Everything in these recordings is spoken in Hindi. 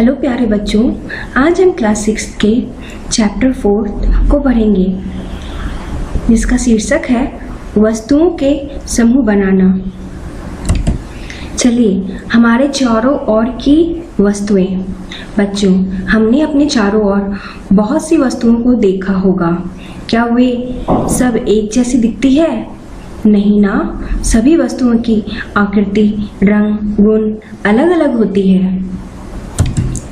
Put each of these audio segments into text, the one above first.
हेलो प्यारे बच्चों, आज हम क्लास 6 के चैप्टर 4 को पढ़ेंगे जिसका शीर्षक है वस्तुओं के समूह बनाना। चलिए, हमारे चारों ओर की वस्तुएं। बच्चों, हमने अपने चारों ओर बहुत सी वस्तुओं को देखा होगा। क्या वे सब एक जैसी दिखती है? नहीं ना, सभी वस्तुओं की आकृति, रंग, गुण अलग अलग होती है।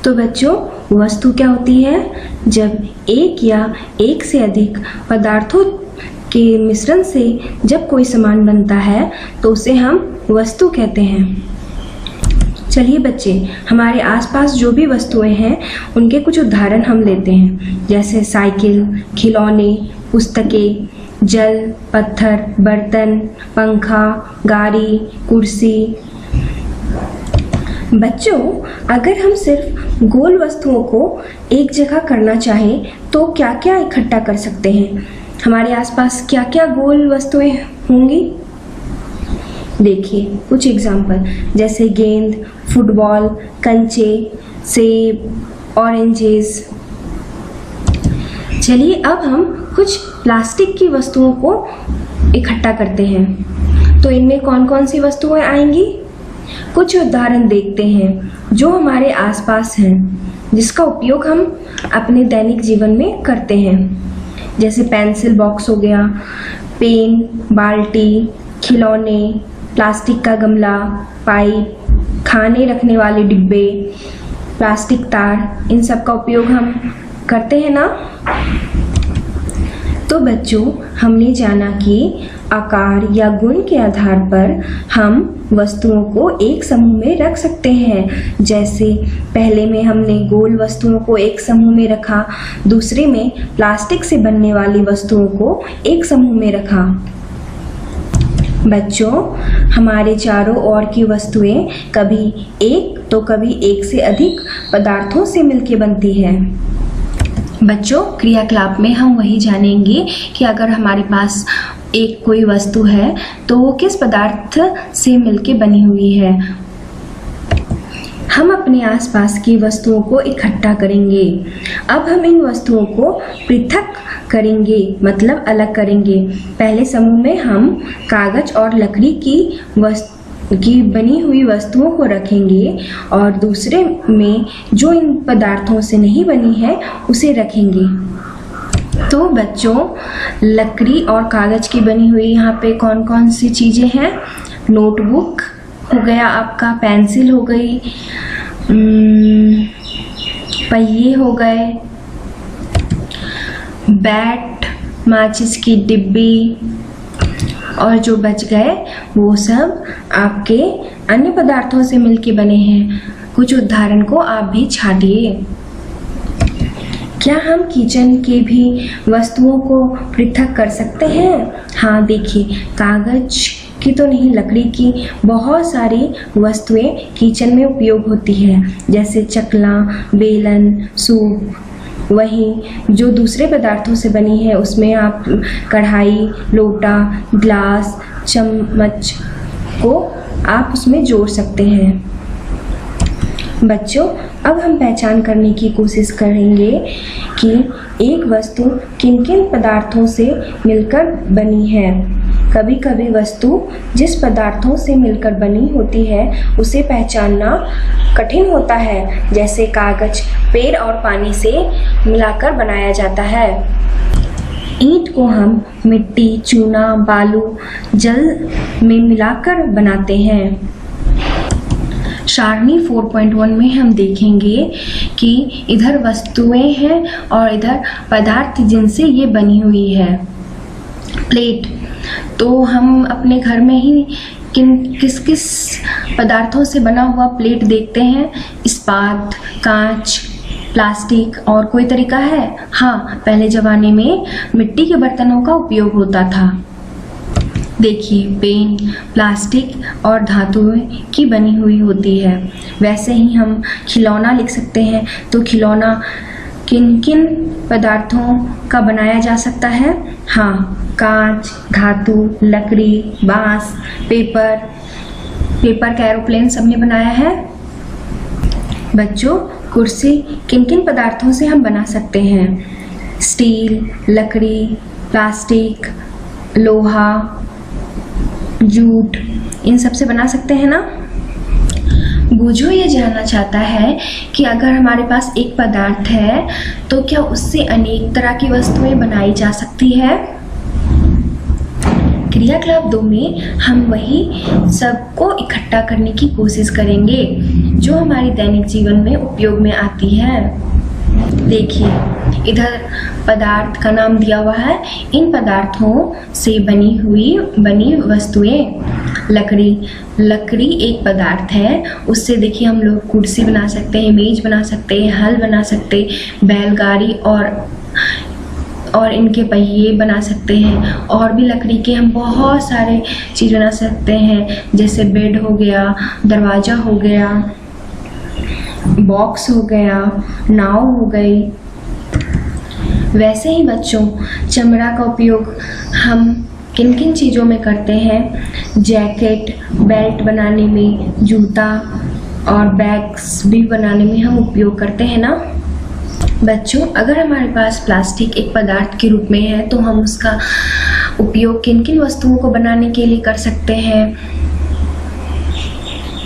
तो बच्चों, वस्तु क्या होती है? जब एक या एक से अधिक पदार्थों के मिश्रण से जब कोई सामान बनता है तो उसे हम वस्तु कहते हैं। चलिए बच्चे, हमारे आसपास जो भी वस्तुएं हैं उनके कुछ उदाहरण हम लेते हैं, जैसे साइकिल, खिलौने, पुस्तकें, जल, पत्थर, बर्तन, पंखा, गाड़ी, कुर्सी। बच्चों, अगर हम सिर्फ गोल वस्तुओं को एक जगह करना चाहें तो क्या क्या इकट्ठा कर सकते हैं? हमारे आसपास क्या क्या गोल वस्तुएं होंगी? देखिए कुछ एग्जाम्पल, जैसे गेंद, फुटबॉल, कंचे, सेब, ऑरेंजेस। चलिए अब हम कुछ प्लास्टिक की वस्तुओं को इकट्ठा करते हैं। तो इनमें कौन कौन सी वस्तुएं आएंगी? कुछ उदाहरण देखते हैं जो हमारे आसपास हैं, जिसका उपयोग हम अपने दैनिक जीवन में करते हैं, जैसे पेंसिल बॉक्स हो गया, पेन, बाल्टी, खिलौने, प्लास्टिक का गमला, पाइप, खाने रखने वाले डिब्बे, प्लास्टिक तार, इन सब का उपयोग हम करते हैं ना। तो बच्चों, हमने जाना कि आकार या गुण के आधार पर हम वस्तुओं को एक समूह में रख सकते हैं। जैसे पहले में हमने गोल वस्तुओं को एक समूह में रखा, दूसरे में प्लास्टिक से बनने वाली वस्तुओं को एक समूह में रखा। बच्चों, हमारे चारों ओर की वस्तुएं कभी एक तो कभी एक से अधिक पदार्थों से मिलकर बनती है। बच्चों, क्रियाकलाप में हम वही जानेंगे कि अगर हमारे पास एक कोई वस्तु है तो वो किस पदार्थ से मिलके बनी हुई है। हम अपने आसपास की वस्तुओं को इकट्ठा करेंगे। अब हम इन वस्तुओं को पृथक करेंगे, मतलब अलग करेंगे। पहले समूह में हम कागज और लकड़ी की बनी हुई वस्तुओं को रखेंगे और दूसरे में जो इन पदार्थों से नहीं बनी है उसे रखेंगे। तो बच्चों, लकड़ी और कागज की बनी हुई यहाँ पे कौन कौन सी चीजें हैं? नोटबुक हो गया आपका, पेंसिल हो गई, पहिए हो गए, बैट, माचिस की डिब्बी, और जो बच गए वो सब आपके अन्य पदार्थों से मिलके बने हैं। कुछ उदाहरण को आप भी छाटिए। क्या हम किचन के भी वस्तुओं को पृथक कर सकते हैं? हाँ, देखिए, कागज की तो नहीं, लकड़ी की बहुत सारी वस्तुएं किचन में उपयोग होती है, जैसे चकला, बेलन, सूप। वहीं जो दूसरे पदार्थों से बनी है उसमें आप कढ़ाई, लोटा, ग्लास, चम्मच को आप उसमें जोड़ सकते हैं। बच्चों, अब हम पहचान करने की कोशिश करेंगे कि एक वस्तु किन किन पदार्थों से मिलकर बनी है। कभी कभी वस्तु जिस पदार्थों से मिलकर बनी होती है उसे पहचानना कठिन होता है, जैसे कागज पेड़ और पानी से मिलाकर बनाया जाता है। ईंट को हम मिट्टी, चूना, बालू, जल में मिलाकर बनाते हैं। सारणी 4.1 में हम देखेंगे कि इधर वस्तुएं हैं और इधर पदार्थ जिनसे ये बनी हुई है। प्लेट, तो हम अपने घर में ही किस किस पदार्थों से बना हुआ प्लेट देखते हैं? इस्पात, कांच, प्लास्टिक, और कोई तरीका है? हाँ, पहले ज़माने में मिट्टी के बर्तनों का उपयोग होता था। देखिए, पेन प्लास्टिक और धातुओं की बनी हुई होती है। वैसे ही हम खिलौना लिख सकते हैं। तो खिलौना किन किन पदार्थों का बनाया जा सकता है? हाँ, कांच, धातु, लकड़ी, बांस, पेपर का एरोप्लेन सबने बनाया है। बच्चों, कुर्सी किन किन पदार्थों से हम बना सकते हैं? स्टील, लकड़ी, प्लास्टिक, लोहा, जूट, इन सब से बना सकते हैं ना। बूझो ये जानना चाहता है कि अगर हमारे पास एक पदार्थ है तो क्या उससे अनेक तरह की वस्तुएं बनाई जा सकती है? क्रियाकलाप 2 में हम वही सबको इकट्ठा करने की कोशिश करेंगे जो हमारे दैनिक जीवन में उपयोग में आती है। देखिए, इधर पदार्थ का नाम दिया हुआ है। इन पदार्थों से बनी वस्तुएं। लकड़ी एक पदार्थ है। उससे देखिए हम लोग कुर्सी बना सकते हैं, मेज बना सकते हैं, हल बना सकते हैं, बैलगाड़ी और इनके पहिए बना सकते हैं। और भी लकड़ी के हम बहुत सारे चीज़ बना सकते हैं, जैसे बेड हो गया, दरवाज़ा हो गया, बॉक्स हो गया, नाव हो गई। वैसे ही बच्चों, चमड़ा का उपयोग हम किन किन चीज़ों में करते हैं? जैकेट, बेल्ट बनाने में, जूता और बैग्स भी बनाने में हम उपयोग करते हैं ना। बच्चों, अगर हमारे पास प्लास्टिक एक पदार्थ के रूप में है तो हम उसका उपयोग किन किन वस्तुओं को बनाने के लिए कर सकते हैं?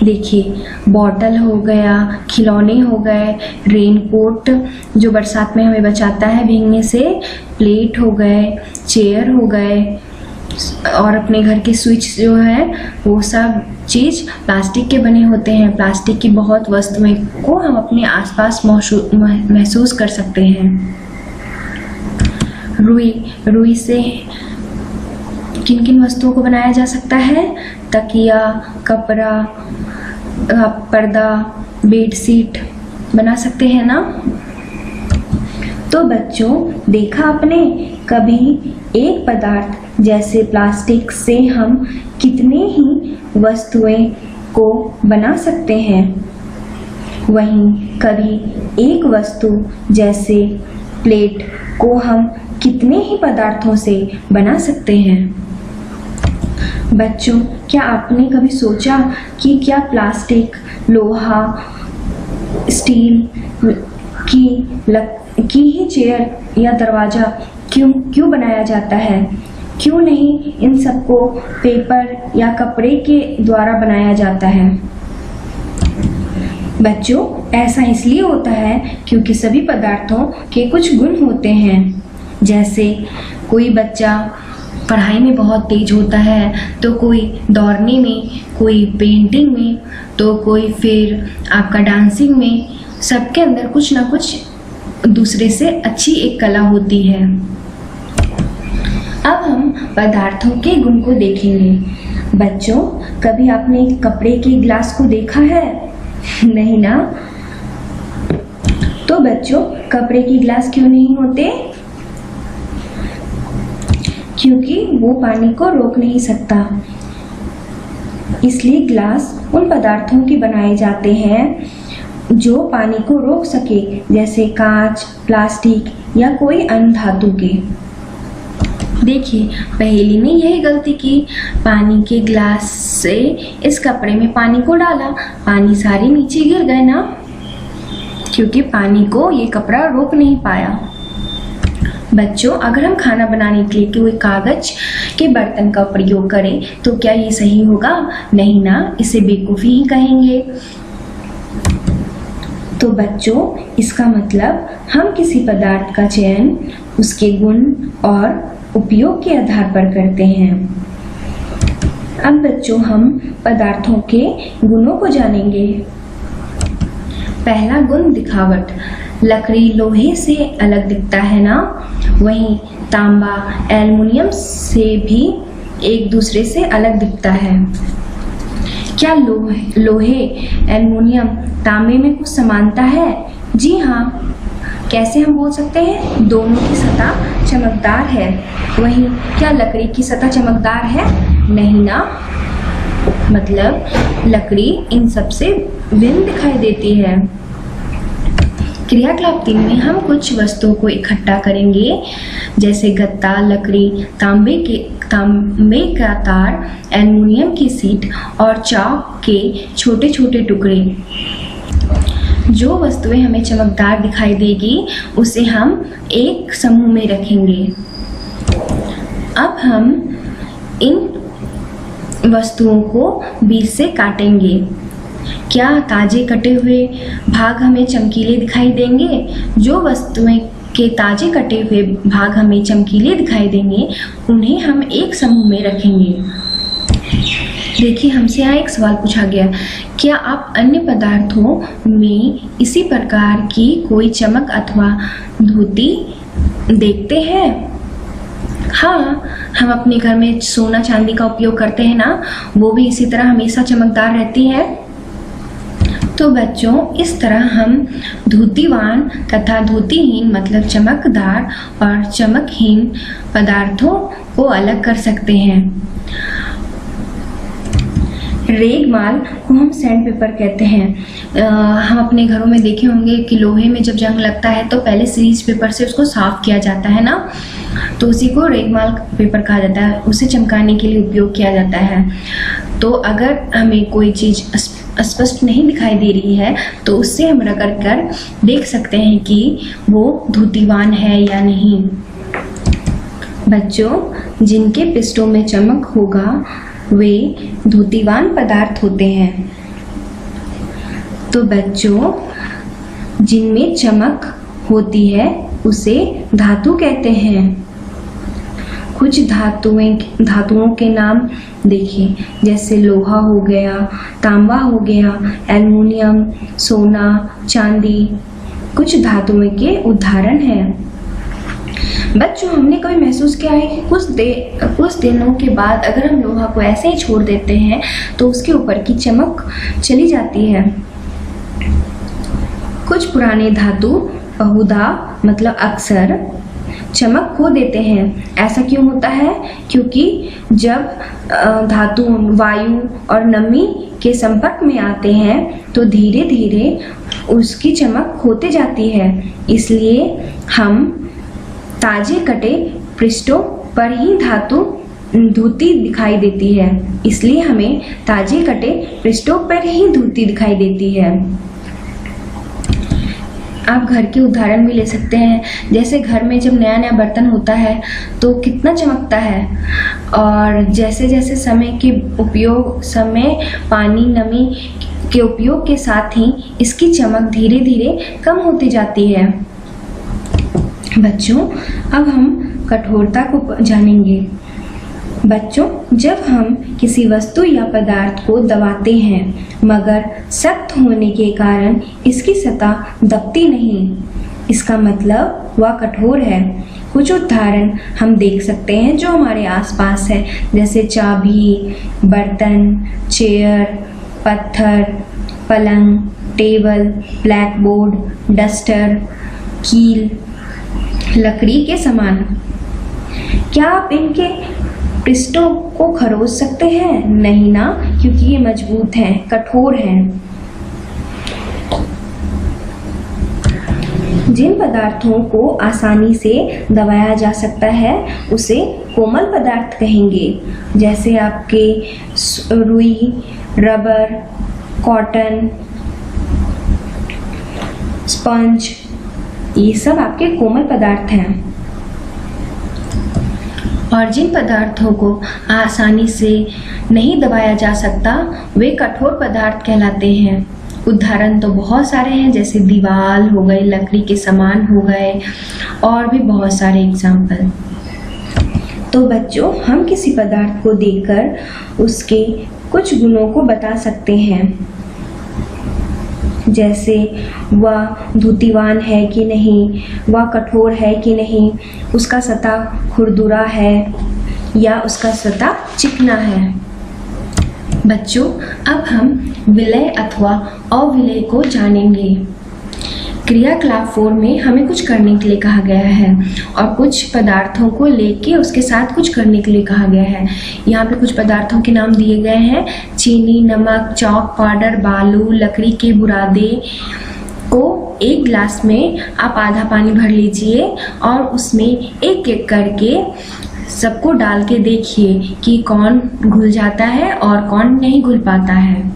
देखिए, बॉटल हो गया, खिलौने हो गए, रेनकोट जो बरसात में हमें बचाता है भीगने से, प्लेट हो गए, चेयर हो गए, और अपने घर के स्विच जो है वो सब चीज़ प्लास्टिक के बने होते हैं। प्लास्टिक की बहुत वस्तुएं को हम अपने आसपास महसूस कर सकते हैं। रुई से किन किन वस्तुओं को बनाया जा सकता है? तकिया, कपड़ा, पर्दा, बेडशीट बना सकते हैं ना। तो बच्चों, देखा आपने, कभी एक पदार्थ जैसे प्लास्टिक से हम कितने ही वस्तुएं को बना सकते हैं, वहीं कभी एक वस्तु जैसे प्लेट को हम कितने ही पदार्थों से बना सकते हैं। बच्चों, क्या आपने कभी सोचा कि क्या प्लास्टिक, लोहा, स्टील की ही चेयर या दरवाजा क्यों बनाया जाता है? क्यों नहीं इन सबको पेपर या कपड़े के द्वारा बनाया जाता है? बच्चों, ऐसा इसलिए होता है क्योंकि सभी पदार्थों के कुछ गुण होते हैं। जैसे कोई बच्चा पढ़ाई में बहुत तेज होता है, तो कोई दौड़ने में, कोई पेंटिंग में, तो कोई फिर आपका डांसिंग में। सबके अंदर कुछ ना कुछ दूसरे से अच्छी एक कला होती है। अब हम पदार्थों के गुण को देखेंगे। बच्चों, कभी आपने कपड़े के गिलास को देखा है? नहीं ना। तो बच्चों, कपड़े के गिलास क्यों नहीं होते? क्योंकि वो पानी को रोक नहीं सकता। इसलिए गिलास उन पदार्थों के बनाए जाते हैं जो पानी को रोक सके, जैसे कांच, प्लास्टिक या कोई अन्य धातु के। देखिए, पहेली ने यही गलती की, पानी के गिलास से इस कपड़े में पानी को डाला, पानी सारे नीचे गिर गए ना, क्योंकि पानी को ये कपड़ा रोक नहीं पाया। बच्चों, अगर हम खाना बनाने के लिए कोई कागज के बर्तन का प्रयोग करें तो क्या ये सही होगा? नहीं ना, इसे बेवकूफ़ी ही कहेंगे। तो बच्चों, इसका मतलब हम किसी पदार्थ का चयन उसके गुण और उपयोग के आधार पर करते हैं। अब बच्चों, हम पदार्थों के गुणों को जानेंगे। पहला गुण, दिखावट। लकड़ी लोहे से अलग दिखता है ना, वहीं तांबा एल्युमिनियम से भी एक दूसरे से अलग दिखता है। क्या लोहे, एल्युमिनियम, तांबे में कुछ समानता है? जी हाँ। कैसे हम बोल सकते हैं? दोनों की सतह चमकदार है। वहीं क्या लकड़ी की सतह चमकदार है? नहीं ना। मतलब लकड़ी इन सब से भिन्न दिखाई देती है। क्रियाकलाप 3 में हम कुछ वस्तुओं को इकट्ठा करेंगे, जैसे गत्ता, लकड़ी, तांबे का तार, एल्युमिनियम की शीट और चाक के छोटे छोटे टुकड़े। जो वस्तुएं हमें चमकदार दिखाई देगी उसे हम एक समूह में रखेंगे। अब हम इन वस्तुओं को बीच से काटेंगे। क्या ताजे कटे हुए भाग हमें चमकीले दिखाई देंगे? जो वस्तुएं के ताजे कटे हुए भाग हमें चमकीले दिखाई देंगे उन्हें हम एक समूह में रखेंगे। देखिए, हमसे यहाँ एक सवाल पूछा गया, क्या आप अन्य पदार्थों में इसी प्रकार की कोई चमक अथवा धुती देखते हैं? हाँ, हम अपने घर में सोना चांदी का उपयोग करते हैं ना, वो भी इसी तरह हमेशा चमकदार रहती है। तो बच्चों, इस तरह हम धुतीवान तथा धुतीहीन मतलब चमकदार और चमकहीन पदार्थों को अलग कर सकते हैं। रेगमाल को हम सैंड पेपर कहते हैं। हम अपने घरों में देखे होंगे कि लोहे में जब जंग लगता है तो पहले सीरीज पेपर से उसको साफ किया जाता है ना, तो उसी को रेगमाल पेपर कहा जाता है। उसे चमकाने के लिए उपयोग किया जाता है। तो अगर हमें कोई चीज़ स्पष्ट नहीं दिखाई दे रही है तो उससे हम रगड़ कर देख सकते हैं कि वो धुतीवान है या नहीं। बच्चों, जिनके पृष्ठों में चमक होगा वे धुतीवान पदार्थ होते हैं। तो बच्चों, जिनमें चमक होती है उसे धातु कहते हैं। कुछ धातुओं के नाम देखिए, जैसे लोहा हो गया, तांबा हो गया, एल्युमिनियम, सोना, चांदी कुछ धातुओं के उदाहरण हैं। बच्चों, हमने कभी महसूस किया है कि कुछ दिनों के बाद अगर हम लोहा को ऐसे ही छोड़ देते हैं तो उसके ऊपर की चमक चली जाती है। कुछ पुराने धातु बहुधा मतलब अक्सर चमक खो देते हैं। ऐसा क्यों होता है? क्योंकि जब धातु वायु और नमी के संपर्क में आते हैं तो धीरे धीरे उसकी चमक खोते जाती है। इसलिए हम ताजे कटे पृष्ठों पर ही धुती दिखाई देती है। इसलिए हमें ताजे कटे पृष्ठों पर ही धुती दिखाई देती है। आप घर के उदाहरण भी ले सकते हैं। जैसे घर में जब नया नया बर्तन होता है तो कितना चमकता है, और जैसे जैसे समय पानी नमी के उपयोग के साथ ही इसकी चमक धीरे धीरे कम होती जाती है। बच्चों, अब हम कठोरता को जानेंगे। बच्चों, जब हम किसी वस्तु या पदार्थ को दबाते हैं मगर सख्त होने के कारण इसकी सतह दबती नहीं, इसका मतलब वह कठोर है। कुछ उदाहरण हम देख सकते हैं जो हमारे आसपास है, जैसे चाबी, बर्तन, चेयर, पत्थर, पलंग, टेबल, ब्लैकबोर्ड, डस्टर, कील, लकड़ी के समान। क्या आप इनके पृष्ठों को खरोच सकते हैं? नहीं ना, क्योंकि ये मजबूत हैं, कठोर हैं। जिन पदार्थों को आसानी से दबाया जा सकता है उसे कोमल पदार्थ कहेंगे। जैसे आपके रुई, रबर, कॉटन, स्पंज, ये सब आपके कोमल पदार्थ हैं। और जिन पदार्थों को आसानी से नहीं दबाया जा सकता वे कठोर पदार्थ कहलाते हैं। उदाहरण तो बहुत सारे हैं, जैसे दीवार हो गई, लकड़ी के सामान हो गए, और भी बहुत सारे एग्जाम्पल। तो बच्चों, हम किसी पदार्थ को देखकर उसके कुछ गुणों को बता सकते हैं, जैसे वह धुतीवान है कि नहीं, वह कठोर है कि नहीं, उसका सतह खुरदुरा है या उसका सतह चिकना है। बच्चों, अब हम विलय अथवा अविलय को जानेंगे। क्रियाकलाप 4 में हमें कुछ करने के लिए कहा गया है और कुछ पदार्थों को लेके उसके साथ कुछ करने के लिए कहा गया है। यहाँ पे कुछ पदार्थों के नाम दिए गए हैं, चीनी, नमक, चॉक पाउडर, बालू, लकड़ी के बुरादे को एक गिलास में आप आधा पानी भर लीजिए और उसमें एक एक करके सबको डाल के देखिए कि कौन घुल जाता है और कौन नहीं घुल पाता है।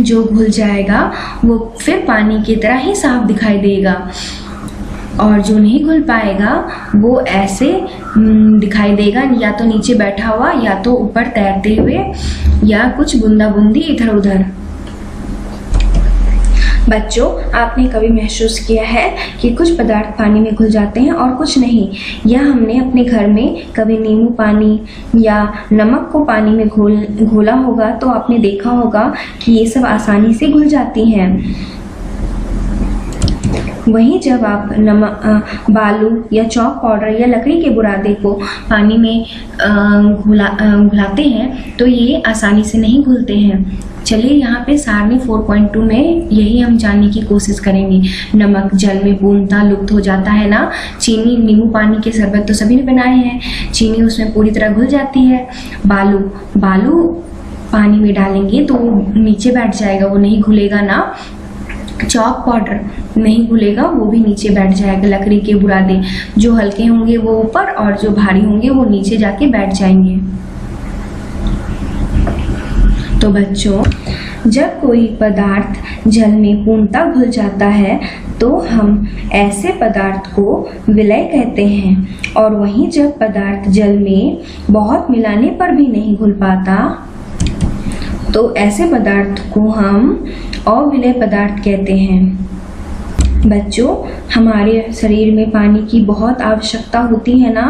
जो घुल जाएगा वो फिर पानी की तरह ही साफ दिखाई देगा, और जो नहीं घुल पाएगा वो ऐसे दिखाई देगा, या तो नीचे बैठा हुआ, या तो ऊपर तैरते हुए, या कुछ बूंदा बूंदी इधर उधर। बच्चों, आपने कभी महसूस किया है कि कुछ पदार्थ पानी में घुल जाते हैं और कुछ नहीं? या हमने अपने घर में कभी नींबू पानी या नमक को पानी में घोला होगा तो आपने देखा होगा कि ये सब आसानी से घुल जाती हैं। वहीं जब आप बालू या चॉक पाउडर या लकड़ी के बुरादे को पानी में घुलाते हैं तो ये आसानी से नहीं घुलते हैं। चलिए यहाँ पे सारणी 4.2 में यही हम जानने की कोशिश करेंगे। नमक जल में पूर्णतः लुप्त हो जाता है ना। चीनी, नींबू पानी के शरबत तो सभी ने बनाए हैं, चीनी उसमें पूरी तरह घुल जाती है। बालू पानी में डालेंगे तो नीचे बैठ जाएगा, वो नहीं घुलेगा ना। चॉक पाउडर नहीं घुलेगा, वो भी नीचे बैठ जाएगा। लकड़ी के बुरादे जो हल्के होंगे वो ऊपर और जो भारी होंगे वो नीचे जाके बैठ जाएंगे। तो बच्चों, जब कोई पदार्थ जल में पूर्णतः घुल जाता है तो हम ऐसे पदार्थ को विलय कहते हैं, और वहीं जब पदार्थ जल में बहुत मिलाने पर भी नहीं घुल पाता तो ऐसे पदार्थ को हम अविलय पदार्थ कहते हैं। बच्चों, हमारे शरीर में पानी की बहुत आवश्यकता होती है ना,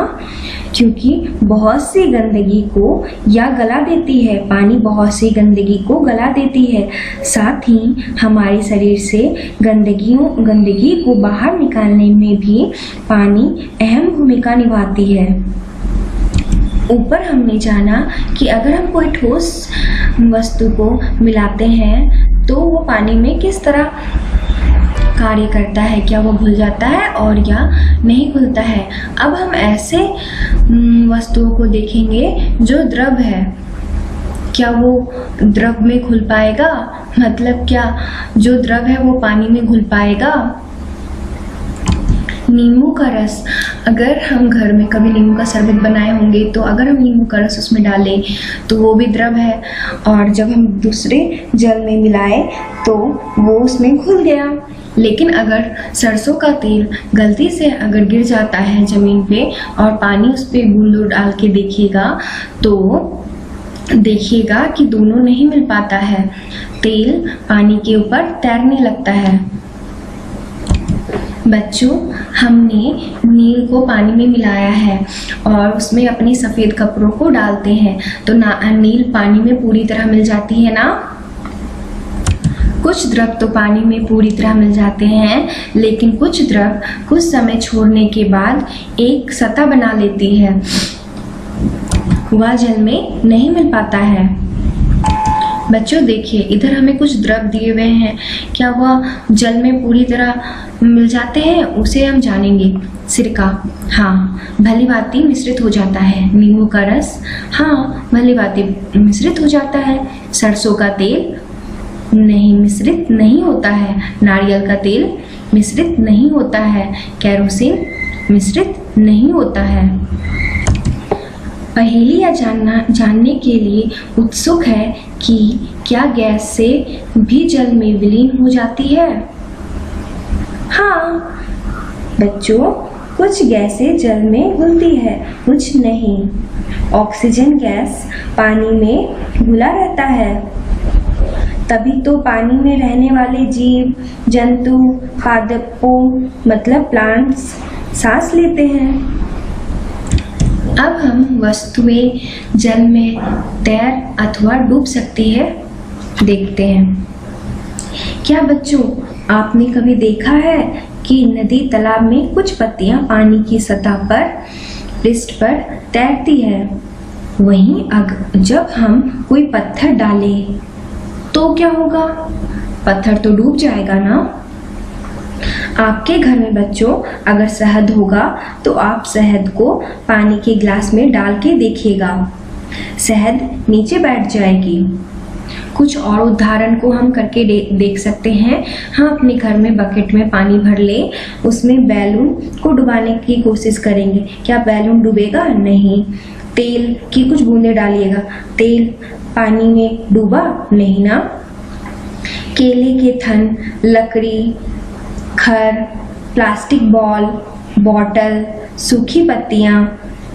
क्योंकि बहुत सी गंदगी को या गला देती है। पानी बहुत सी गंदगी को गला देती है, साथ ही हमारे शरीर से गंदगी को बाहर निकालने में भी पानी अहम भूमिका निभाती है। ऊपर हमने जाना कि अगर हम कोई ठोस वस्तु को मिलाते हैं तो वो पानी में किस तरह कार्य करता है, क्या वो घुल जाता है और या नहीं घुलता है। अब हम ऐसे वस्तुओं को देखेंगे जो द्रव है, क्या वो द्रव में घुल पाएगा? मतलब क्या जो द्रव है वो पानी में घुल पाएगा? नींबू का रस, अगर हम घर में कभी नींबू का शरबत बनाए होंगे तो अगर हम नींबू का रस उसमें डालें तो वो भी द्रव है, और जब हम दूसरे जल में मिलाए तो वो उसमें घुल गया। लेकिन अगर सरसों का तेल गलती से अगर गिर जाता है ज़मीन पे और पानी उस पर बूंद डाल के देखिएगा तो देखिएगा कि दोनों नहीं मिल पाता है, तेल पानी के ऊपर तैरने लगता है। बच्चों, हमने नील को पानी में मिलाया है और उसमें अपने सफ़ेद कपड़ों को डालते हैं तो नील पानी में पूरी तरह मिल जाती है ना। कुछ द्रव तो पानी में पूरी तरह मिल जाते हैं, लेकिन कुछ द्रव कुछ समय छोड़ने के बाद एक सतह बना लेती है, वह जल में नहीं मिल पाता है। बच्चों देखिए, इधर हमें कुछ द्रव दिए हुए हैं, क्या वह जल में पूरी तरह मिल जाते हैं उसे हम जानेंगे। सिरका, हाँ भली भांति मिश्रित हो जाता है। नींबू का रस, हाँ भली भांति मिश्रित हो जाता है। सरसों का तेल नहीं, मिश्रित नहीं होता है। नारियल का तेल मिश्रित नहीं होता है। केरोसिन मिश्रित नहीं होता है। पहेलियाँ जानने के लिए उत्सुक है कि क्या गैस से भी जल में विलीन हो जाती है? हाँ बच्चों, कुछ गैसें जल में घुलती है, कुछ नहीं। ऑक्सीजन गैस पानी में घुला रहता है, तभी तो पानी में रहने वाले जीव जंतु पादपों मतलब प्लांट्स सांस लेते हैं। अब हम वस्तुएं जल में तैर अथवा डूब सकती है देखते हैं। क्या बच्चों, आपने कभी देखा है कि नदी तालाब में कुछ पत्तियां पानी की सतह पर पृष्ठ पर तैरती है, वहीं जब हम कोई पत्थर डालें तो क्या होगा? पत्थर तो डूब जाएगा ना। आपके घर में बच्चों अगर शहद होगा तो आप शहद को पानी के गिलास में डाल के देखिएगा, शहद नीचे बैठ जाएगी। कुछ और उदाहरण को हम करके देख सकते हैं। हम अपने घर में बकेट में पानी भर ले, उसमें बैलून को डुबाने की कोशिश करेंगे, क्या बैलून डूबेगा? नहीं। तेल की कुछ बूंदें डालिएगा, तेल पानी में डूबा नहीं ना। केले के थन, लकड़ी, खर, प्लास्टिक बॉल, बॉटल, सूखी पत्तियाँ,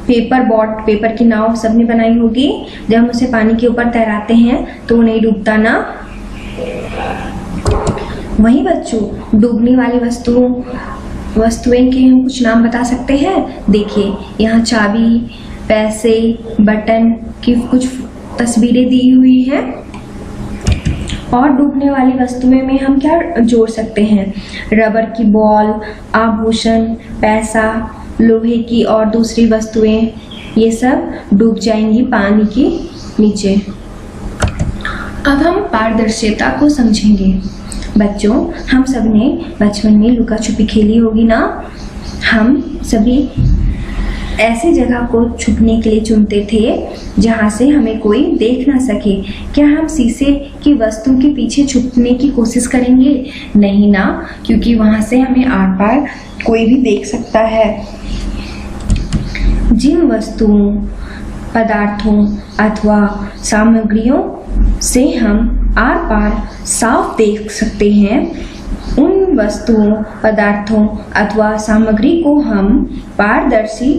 पेपर की नाव सबने बनाई होगी। जब हम उसे पानी के ऊपर तैराते हैं तो वो नहीं डूबता ना। वही बच्चों, डूबने वाली वस्तुएं के हम कुछ नाम बता सकते हैं। देखिए, यहाँ चाबी, पैसे, बटन की कुछ तस्वीरें दी हुई हैं। और डूबने वाली वस्तुएं में हम क्या जोड़ सकते हैं? रबर की बॉल, आभूषण, पैसा, लोहे की और दूसरी वस्तुएं, ये सब डूब जाएंगी पानी के नीचे। अब हम पारदर्शिता को समझेंगे। बच्चों, हम सबने बचपन में लुका छुपी खेली होगी ना। हम सभी ऐसी जगह को छुपने के लिए चुनते थे जहाँ से हमें कोई देख ना सके। क्या हम शीशे की वस्तु के पीछे छुपने की कोशिश करेंगे? नहीं ना, क्योंकि वहाँ से हमें आर पार कोई भी देख सकता है। जिन वस्तुओं, पदार्थों अथवा सामग्रियों से हम आर पार साफ देख सकते हैं, उन वस्तुओं, पदार्थों अथवा सामग्री को हम पारदर्शी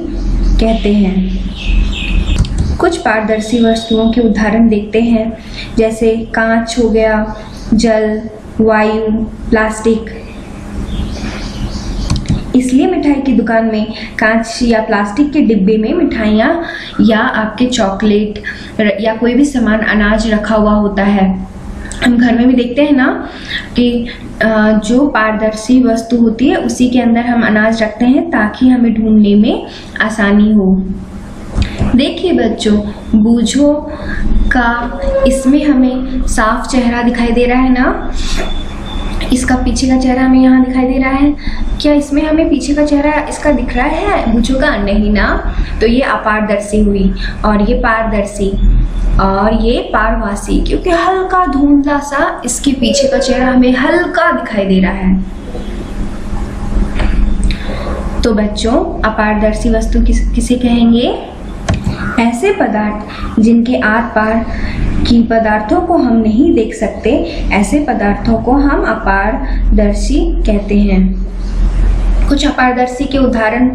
कहते हैं। कुछ पारदर्शी वस्तुओं के उदाहरण देखते हैं, जैसे कांच हो गया, जल, वायु, प्लास्टिक। इसलिए मिठाई की दुकान में कांच या प्लास्टिक के डिब्बे में मिठाइयाँ या आपके चॉकलेट या कोई भी सामान, अनाज रखा हुआ होता है। हम घर में भी देखते हैं ना कि जो पारदर्शी वस्तु होती है उसी के अंदर हम अनाज रखते हैं ताकि हमें ढूंढने में आसानी हो। देखिए बच्चों, बूझो का इसमें हमें साफ चेहरा दिखाई दे रहा है ना। इसका पीछे का चेहरा हमें यहाँ दिखाई दे रहा है। क्या इसमें हमें पीछे का चेहरा इसका दिख रहा है बूझो का? नहीं ना। तो ये अपारदर्शी हुई, और ये पारदर्शी, और ये पारभासी, क्योंकि हल्का धुंधला सा इसके पीछे का चेहरा हमें हल्का दिखाई दे रहा है। तो बच्चों, अपारदर्शी वस्तु किसे कहेंगे? ऐसे पदार्थ जिनके आर पार की पदार्थों को हम नहीं देख सकते, ऐसे पदार्थों को हम अपारदर्शी कहते हैं। कुछ अपारदर्शी के उदाहरण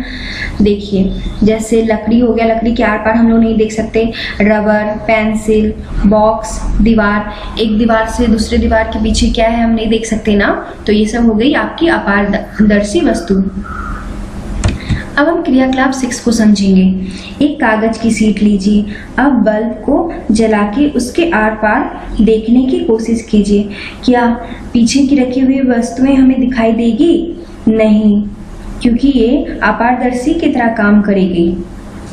देखिए, जैसे लकड़ी हो गया, लकड़ी के आर पार हम लोग नहीं देख सकते। रबर, पेंसिल, बॉक्स, दीवार, एक दीवार से दूसरे दीवार के पीछे क्या है हम नहीं देख सकते ना। तो ये सब हो गई आपकी अपारदर्शी वस्तु। अब हम क्रियाकलाप 6 को समझेंगे। एक कागज की शीट लीजिए। अब बल्ब को जला के उसके आर पार देखने की कोशिश कीजिए। क्या पीछे की रखी हुई वस्तुएं हमें दिखाई देगी? नहीं, क्योंकि ये अपारदर्शी की तरह काम करेगी।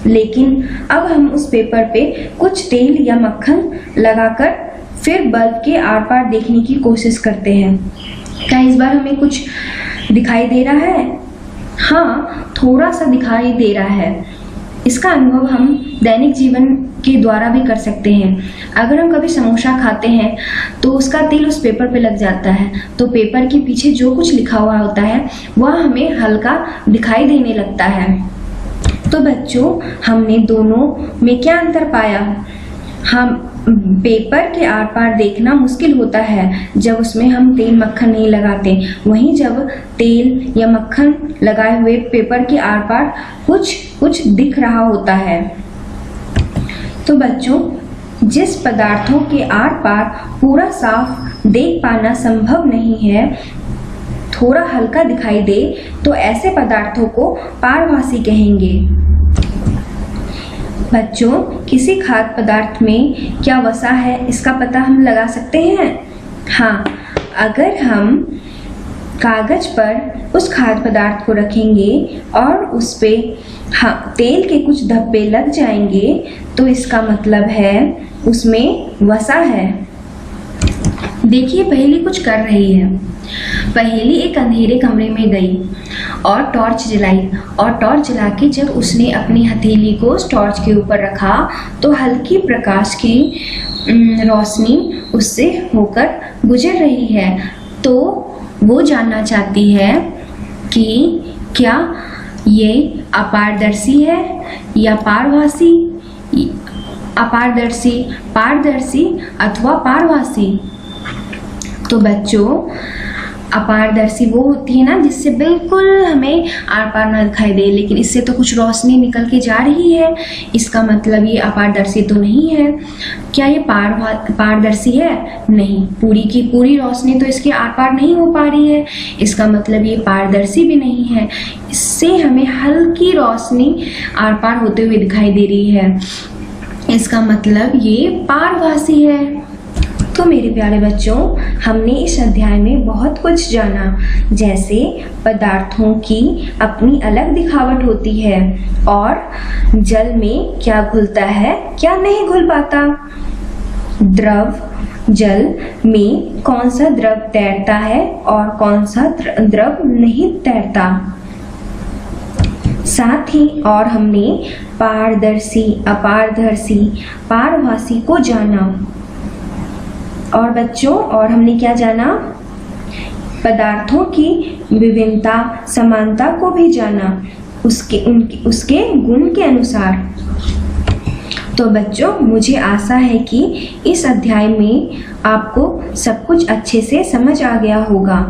लेकिन अब हम उस पेपर पे कुछ तेल या मक्खन लगाकर फिर बल्ब के आर पार देखने की कोशिश करते हैं। क्या इस बार हमें कुछ दिखाई दे रहा है? हाँ, थोड़ा सा दिखाई दे रहा है। इसका अनुभव हम दैनिक जीवन के द्वारा भी कर सकते हैं। अगर हम कभी समोसा खाते हैं तो उसका तेल उस पेपर पे लग जाता है, तो पेपर के पीछे जो कुछ लिखा हुआ होता है वह हमें हल्का दिखाई देने लगता है। तो बच्चों, हमने दोनों में क्या अंतर पाया? हम पेपर के आर पार देखना मुश्किल होता है जब उसमें हम तेल मक्खन नहीं लगाते। वहीं जब तेल या मक्खन लगाए हुए पेपर के आर पार कुछ दिख रहा होता है। तो बच्चों, जिस पदार्थों के आर पार पूरा साफ देख पाना संभव नहीं है, थोड़ा हल्का दिखाई दे, तो ऐसे पदार्थों को पारभासी कहेंगे। बच्चों, किसी खाद्य पदार्थ में क्या वसा है इसका पता हम लगा सकते हैं? हाँ, अगर हम कागज पर उस खाद्य पदार्थ को रखेंगे और उस पे तेल के कुछ धब्बे लग जाएंगे तो इसका मतलब है उसमें वसा है। देखिए, पहेली कुछ कर रही है। पहेली एक अंधेरे कमरे में गई और टॉर्च जलाई, और टॉर्च जला के जब उसने अपनी हथेली को उस टॉर्च के ऊपर रखा तो हल्की प्रकाश की रोशनी उससे होकर गुजर रही है। तो वो जानना चाहती है कि क्या ये अपारदर्शी है या पारभासी? अपारदर्शी, पारदर्शी अथवा पारभासी? तो बच्चों, अपारदर्शी वो होती है ना जिससे बिल्कुल हमें आर पार ना दिखाई दे, लेकिन इससे तो कुछ रोशनी निकल के जा रही है, इसका मतलब ये अपारदर्शी तो नहीं है। क्या ये पारदर्शी है? नहीं, पूरी की पूरी रोशनी तो इसके आर पार नहीं हो पा रही है, इसका मतलब ये पारदर्शी भी नहीं है। इससे हमें हल्की रोशनी आर पार होते हुए दिखाई दे रही है, इसका मतलब ये पारभासी है। तो मेरे प्यारे बच्चों, हमने इस अध्याय में बहुत कुछ जाना, जैसे पदार्थों की अपनी अलग दिखावट होती है और जल में क्या घुलता है क्या नहीं घुल पाता, द्रव जल में कौन सा द्रव तैरता है और कौन सा द्रव नहीं तैरता। साथ ही और हमने पारदर्शी, अपारदर्शी, पारभासी को जाना। और बच्चों, और हमने क्या जाना? पदार्थों की विभिन्नता, समानता को भी जाना, उसके गुण के अनुसार। तो बच्चों, मुझे आशा है कि इस अध्याय में आपको सब कुछ अच्छे से समझ आ गया होगा।